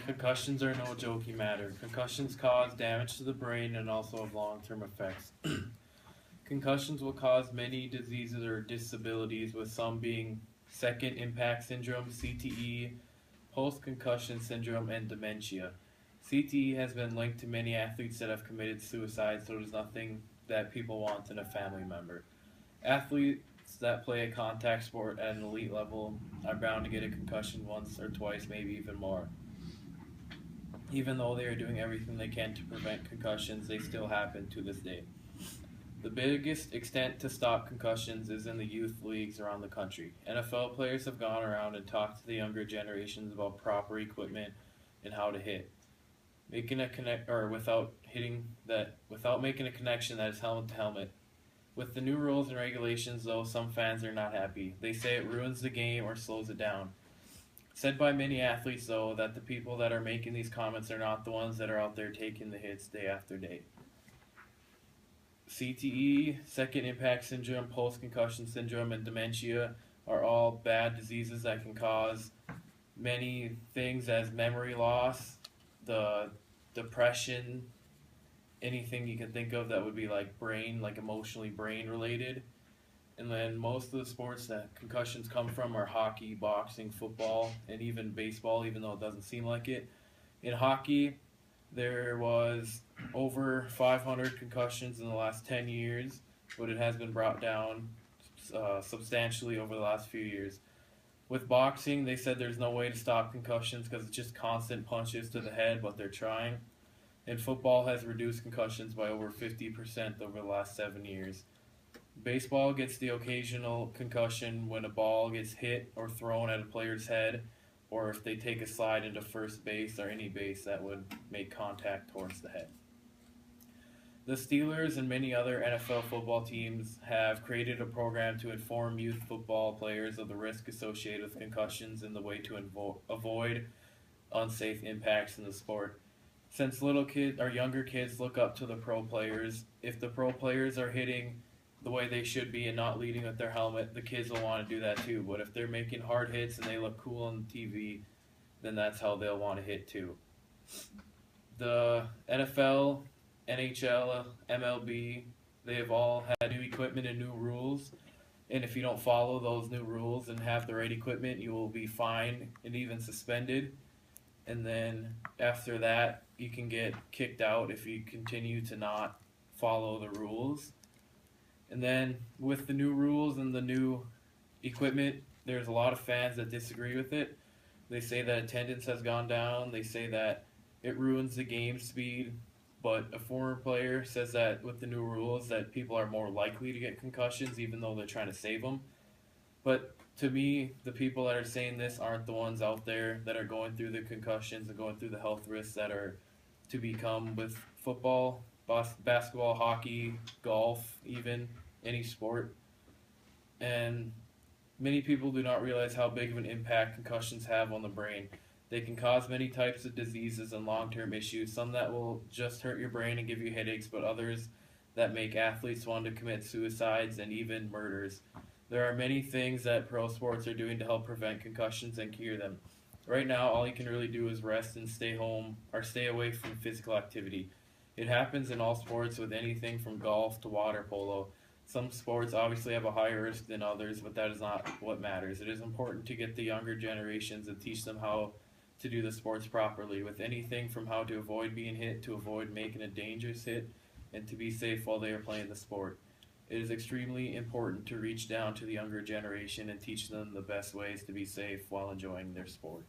Concussions are no joking matter. Concussions cause damage to the brain and also have long-term effects. Concussions will cause many diseases or disabilities, with some being second impact syndrome, CTE, post-concussion syndrome, and dementia. CTE has been linked to many athletes that have committed suicide, so it is nothing that people want in a family member. Athletes that play a contact sport at an elite level are bound to get a concussion once or twice, maybe even more. Even though they are doing everything they can to prevent concussions, they still happen to this day. The biggest extent to stop concussions is in the youth leagues around the country. NFL players have gone around and talked to the younger generations about proper equipment and how to hit, making a connect or without making a connection that is helmet to helmet. With the new rules and regulations, though, some fans are not happy. They say it ruins the game or slows it down. Said by many athletes, though, that the people that are making these comments are not the ones that are out there taking the hits day after day. CTE, second impact syndrome, post-concussion syndrome, and dementia are all bad diseases that can cause many things as memory loss, the depression, anything you can think of that would be like emotionally brain related. And then most of the sports that concussions come from are hockey, boxing, football, and even baseball, even though it doesn't seem like it. In hockey, there was over 500 concussions in the last 10 years, but it has been brought down substantially over the last few years. With boxing, they said there's no way to stop concussions because it's just constant punches to the head, but they're trying. And football has reduced concussions by over 50% over the last 7 years. Baseball gets the occasional concussion when a ball gets hit or thrown at a player's head, or if they take a slide into first base or any base that would make contact towards the head. The Steelers and many other NFL football teams have created a program to inform youth football players of the risk associated with concussions and the way to avoid unsafe impacts in the sport. Since little kids or younger kids look up to the pro players, if the pro players are hitting the way they should be and not leading with their helmet, the kids will want to do that too. But if they're making hard hits and they look cool on TV, then that's how they'll want to hit too. The NFL, NHL, MLB, they have all had new equipment and new rules. And if you don't follow those new rules and have the right equipment, you will be fined and even suspended. And then after that, you can get kicked out if you continue to not follow the rules. And then with the new rules and the new equipment, there's a lot of fans that disagree with it. They say that attendance has gone down. They say that it ruins the game speed. But a former player says that with the new rules that people are more likely to get concussions even though they're trying to save them. But to me, the people that are saying this aren't the ones out there that are going through the concussions and going through the health risks that are to become with football, basketball, hockey, golf, even any sport. And many people do not realize how big of an impact concussions have on the brain. They can cause many types of diseases and long-term issues, some that will just hurt your brain and give you headaches, but others that make athletes want to commit suicides and even murders. There are many things that pro sports are doing to help prevent concussions and cure them. Right now, all you can really do is rest and stay home or stay away from physical activity. It happens in all sports with anything from golf to water polo. Some sports obviously have a higher risk than others, but that is not what matters. It is important to get the younger generations and teach them how to do the sports properly, with anything from how to avoid being hit to avoid making a dangerous hit and to be safe while they are playing the sport. It is extremely important to reach down to the younger generation and teach them the best ways to be safe while enjoying their sport.